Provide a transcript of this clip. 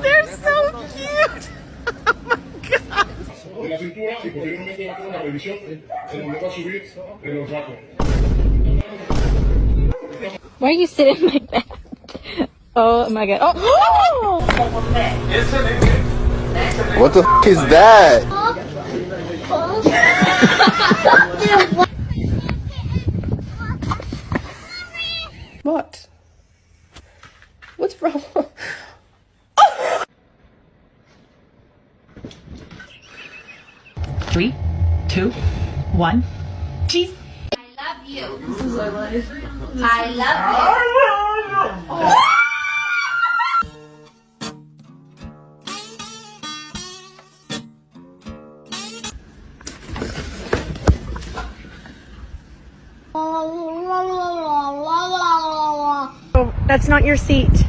They're so cute. De la cintura y posteriormente va a hacer una revisión en donde va a subir los brazos. Why are you sitting like that? Oh my god. Oh! What the f is that? What? What's wrong? 3, 2, 1. Cheese. I love you. I love you. Oh, that's not your seat.